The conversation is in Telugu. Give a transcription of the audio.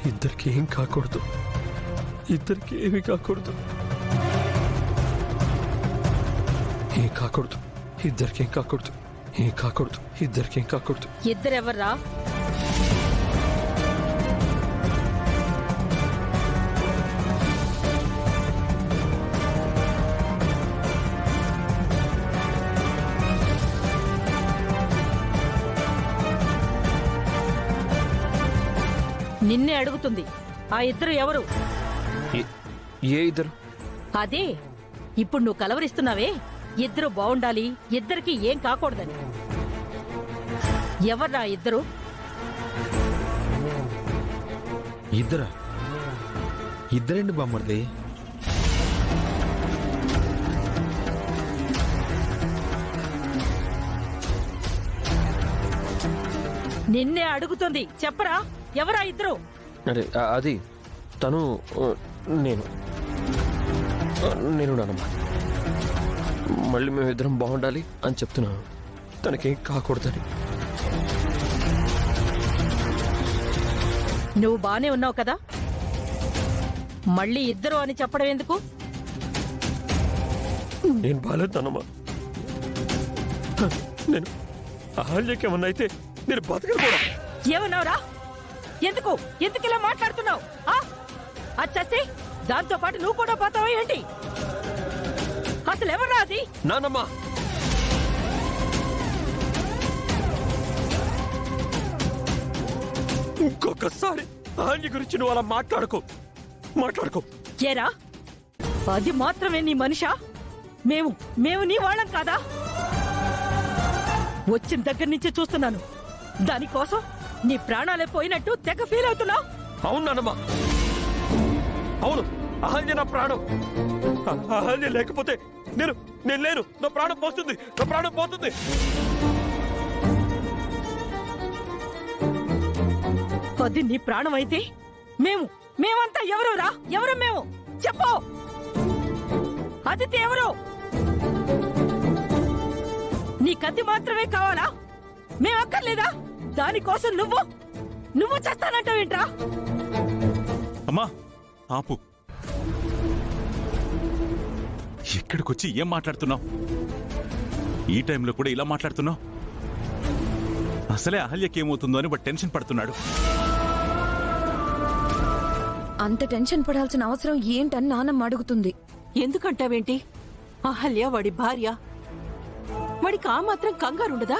ఇద్దరికి ఏం కాకూడదు, ఇద్దరికి ఏమి కాకూడదు, ఏం కాకూడదు, ఇద్దరికి ఏం కాకూడదు, ఏం కాకూడదు, ఇద్దరికి ఏం కాకూడదు. ఇద్దరెవర్రా? నిన్నే అడుగుతుంది. ఆ ఇద్దరు ఎవరు? ఏ ఇద్దరు? అదే ఇప్పుడు నువ్వు కలవరిస్తున్నావే, ఇద్దరు బాగుండాలి, ఇద్దరికి ఏం కాకూడదని. ఎవర్రా ఇద్దరు? ఇద్దరా? ఇద్దరండి బామ్మర్ది. నిన్నే అడుగుతుంది, చెప్పరా ఎవరా ఇద్దరు? అరే అది తను, నేను నానమ్మా. మళ్ళీ మేమిద్దరం బాగుండాలి అని చెప్తున్నాను, తనకేం కాకూడదని. నువ్వు బానే ఉన్నావు కదా, మళ్ళీ ఇద్దరు అని చెప్పడం ఎందుకు? నేను బాలేదన్నమ్మా. నేను అహల్యకేమన్నా అయితే నేను బతకను కూడా. ఏమన్నావురా? ఎందుకు ఎందుకు ఇలా మాట్లాడుతున్నావు? అది చస్తే దాంతో పాటు నువ్వు కూడా పోతావా ఏంటి? అసలు ఎవరా అది? నానమ్మా, ఇంకొకసారి అహల్య గురించి నువ్వు అలా మాట్లాడుకో. ఏరా, అది మాత్రమే నీ మనిషా? మేము నీ వాళ్ళం కాదా? వచ్చిన దగ్గర నుంచి చూస్తున్నాను, దానికోసం నీ ప్రాణాలే పోయినట్టు తెగ ఫీల్ అవుతున్నావు. అవును నానమ్మా, అవును. అహల్య నా ప్రాణం. అహల్య లేకపోతే నేను లేను. నా ప్రాణం పోతుంది. అది నీ ప్రాణం అయితే మేమంతా ఎవరురా? ఎవరు మేము? చెప్పు. అదితి ఎవరు? నీ కత్తి మాత్రమే కావాలా? మేమక్కర్లేదా? దానికోసం నువ్వు చేస్తానంటావేంట్రా? అమ్మా ఆపు. ఎక్కడికొచ్చి ఏం మాట్లాడుతున్నావు? ఈ టైంలో కూడా ఇలా మాట్లాడుతున్నావు? అసలే అహల్యకేమవుతుందో అని వాడు టెన్షన్ పడుతున్నాడు. అంత టెన్షన్ పడాల్సిన అవసరం ఏంటని నాన్నమ్మ అడుగుతుంది. ఎందుకంటావేంటి? అహల్య వాడి భార్య, వాడికి ఆ మాత్రం కంగారుండదా?